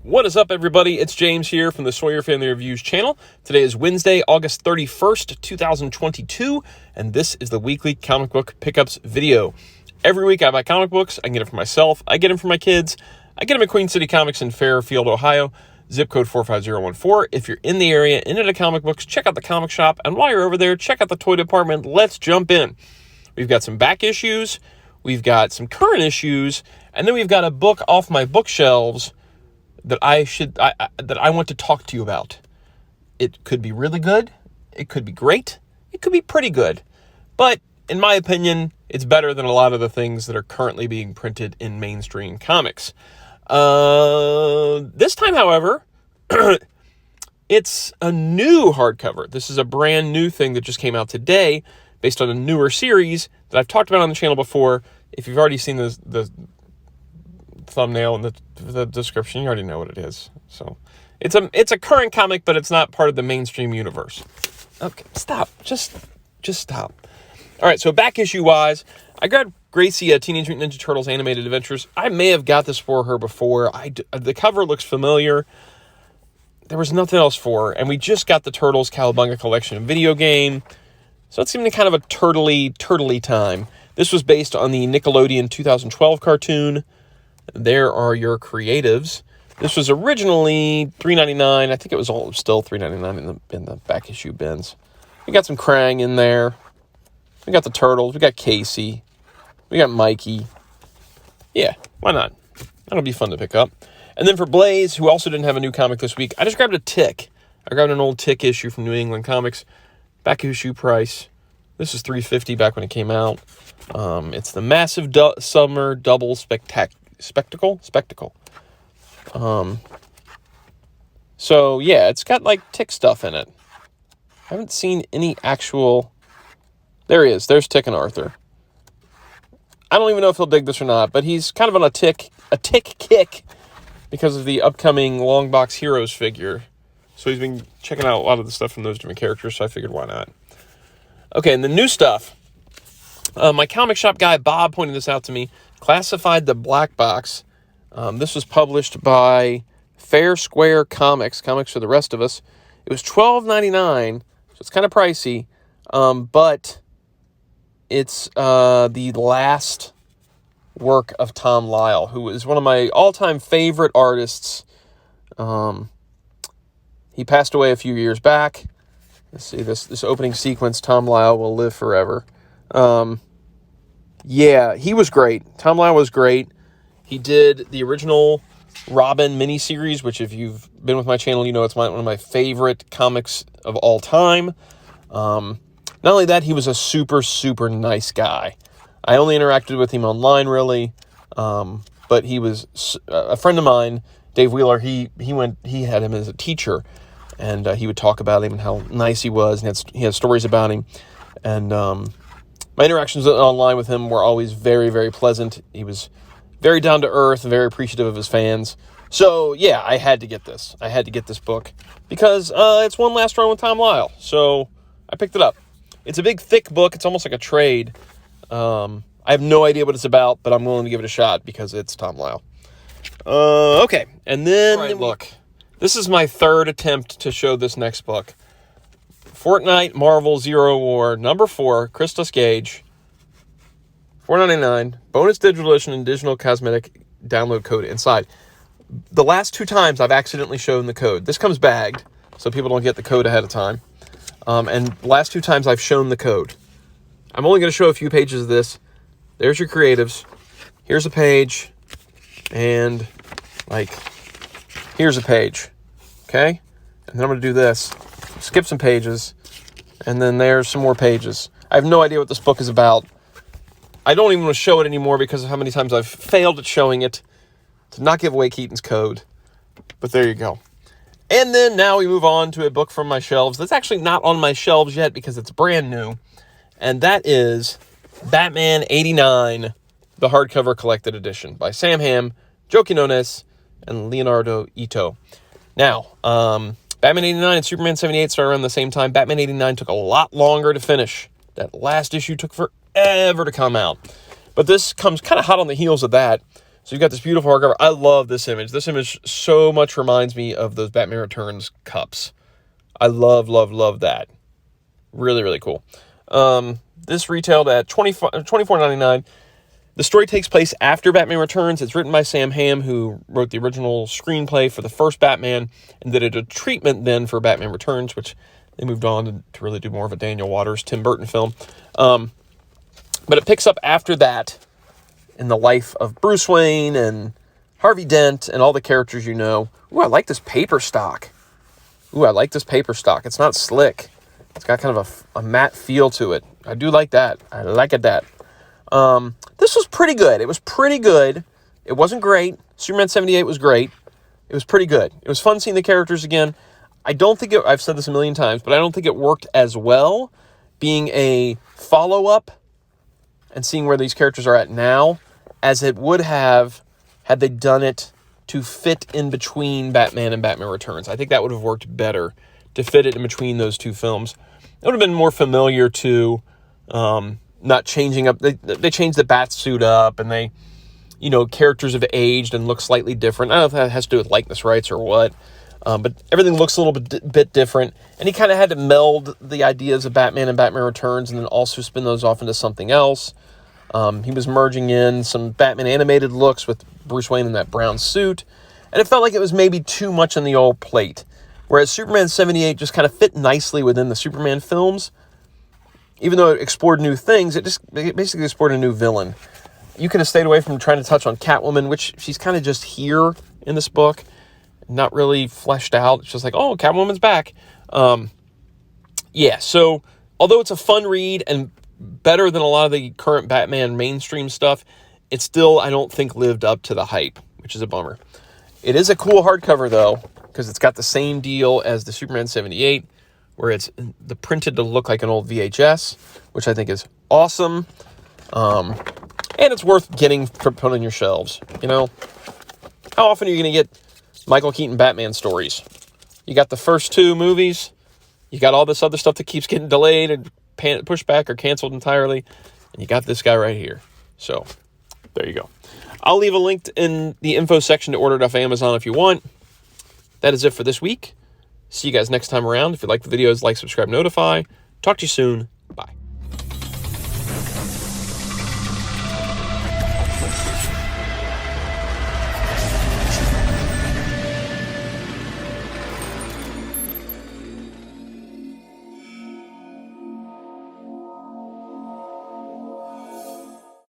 What is up, everybody? It's James here from the Sawyer Family Reviews channel. Today is Wednesday, August 31st, 2022, and this is the weekly comic book pickups video. Every week I buy comic books. I can get them for myself. I get them for my kids. I get them at Queen City Comics in Fairfield, Ohio, zip code 45014. If you're in the area, into comic books, check out the comic shop, and while you're over there, check out the toy department. Let's jump in. We've got some back issues, we've got some current issues, and then we've got a book off my bookshelves that I want to talk to you about. It could be really good, it could be great, it could be pretty good, but in my opinion, it's better than a lot of the things that are currently being printed in mainstream comics. This time, however, it's a new hardcover. This is a brand new thing that just came out today, based on a newer series that I've talked about on the channel before. If you've already seen the thumbnail and the description, you already know what it is. So it's a current comic, but it's not part of the mainstream universe. Okay, stop. Just stop. All right, so back issue wise, I grabbed Gracie, Teenage Mutant Ninja Turtles Animated Adventures. I may have got this for her before. The cover looks familiar. There was nothing else for her, and we just got the Turtles Cowabunga Collection video game. So it seemed kind of a turtly time. This was based on the Nickelodeon 2012 cartoon. There are your creatives. This was originally $3.99. I think it was still $3.99 in the back issue bins. We got some Krang in there. We got the Turtles. We got Casey. We got Mikey. Yeah, why not? That'll be fun to pick up. And then for Blaze, who also didn't have a new comic this week, I just grabbed a Tick. I grabbed an old Tick issue from New England Comics. Back issue price. This is $3.50 back when it came out. It's the Massive Summer Double Spectacle. So yeah, it's got like Tick stuff in it. I haven't seen any actual. There he is. There's Tick and Arthur. I don't even know if he'll dig this or not, but he's kind of on a tick kick because of the upcoming Long Box Heroes figure. So he's been checking out a lot of the stuff from those different characters, so I figured why not. Okay, and the new stuff. My comic shop guy, Bob, pointed this out to me. Classified the Black Box. This was published by Fair Square Comics for the rest of us. It was $12.99, so it's kind of pricey, but it's the last work of Tom Lyle, who is one of my all-time favorite artists. He passed away a few years back. Let's see, this opening sequence, Tom Lyle will live forever. Yeah, he was great. Tom Lyle was great. He did the original Robin miniseries, which if you've been with my channel, you know it's one of my favorite comics of all time. Not only that, he was a super, super nice guy. I only interacted with him online, really, but he was a friend of mine, Dave Wheeler. He had him as a teacher, and he would talk about him and how nice he was, and he had stories about him. And my interactions online with him were always very, very pleasant. He was very down to earth, very appreciative of his fans. So yeah, I had to get this. I had to get this book because it's one last run with Tom Lyle. So I picked it up. It's a big, thick book. It's almost like a trade. I have no idea what it's about, but I'm willing to give it a shot because it's Tom Lyle. Okay, and then look. This is my third attempt to show this next book. Fortnite Marvel Zero War, number 4, Christos Gage, $4.99, bonus digital edition and digital cosmetic download code inside. The last 2 times I've accidentally shown the code. This comes bagged, so people don't get the code ahead of time. And the last 2 times I've shown the code. I'm only going to show a few pages of this. There's your creatives. Here's a page. And, here's a page. Okay? And then I'm going to do this. Skip some pages. And then there's some more pages. I have no idea what this book is about. I don't even want to show it anymore because of how many times I've failed at showing it to not give away Keaton's code. But there you go. And then now we move on to a book from my shelves that's actually not on my shelves yet because it's brand new. And that is Batman 89, the hardcover collected edition by Sam Hamm, Joe Quinones, and Leonardo Ito. Now, Batman 89 and Superman 78 started around the same time. Batman 89 took a lot longer to finish. That last issue took forever to come out. But this comes kind of hot on the heels of that. So you've got this beautiful hardcover. I love this image. This image so much reminds me of those Batman Returns cups. I love, love, love that. Really, really cool. This retailed at $24.99. The story takes place after Batman Returns. It's written by Sam Hamm, who wrote the original screenplay for the first Batman and did a treatment then for Batman Returns, which they moved on to really do more of a Daniel Waters, Tim Burton film. But it picks up after that in the life of Bruce Wayne and Harvey Dent and all the characters you know. Ooh, I like this paper stock. It's not slick. It's got kind of a matte feel to it. I do like that. I like it that. This was pretty good. It was pretty good. It wasn't great. Superman 78 was great. It was pretty good. It was fun seeing the characters again. I've said this a million times, but I don't think it worked as well being a follow-up and seeing where these characters are at now as it would have had they done it to fit in between Batman and Batman Returns. I think that would have worked better to fit it in between those two films. It would have been more familiar to not changing up. They changed the bat suit up, and they, characters have aged and look slightly different. I don't know if that has to do with likeness rights or what, but everything looks a little bit different. And he kind of had to meld the ideas of Batman and Batman Returns and then also spin those off into something else. He was merging in some Batman animated looks with Bruce Wayne in that brown suit, and it felt like it was maybe too much on the old plate. Whereas Superman 78 just kind of fit nicely within the Superman films. Even though it explored new things, it basically explored a new villain. You could have stayed away from trying to touch on Catwoman, which she's kind of just here in this book, not really fleshed out. It's just like, oh, Catwoman's back. So although it's a fun read and better than a lot of the current Batman mainstream stuff, it still, I don't think, lived up to the hype, which is a bummer. It is a cool hardcover, though, because it's got the same deal as the Superman 78, where it's the printed to look like an old VHS, which I think is awesome. And it's worth getting to put on your shelves. How often are you going to get Michael Keaton Batman stories? You got the first two movies. You got all this other stuff that keeps getting delayed and pushed back or canceled entirely. And you got this guy right here. So there you go. I'll leave a link in the info section to order it off Amazon if you want. That is it for this week. See you guys next time around. If you like the videos, like, subscribe, notify. Talk to you soon. Bye.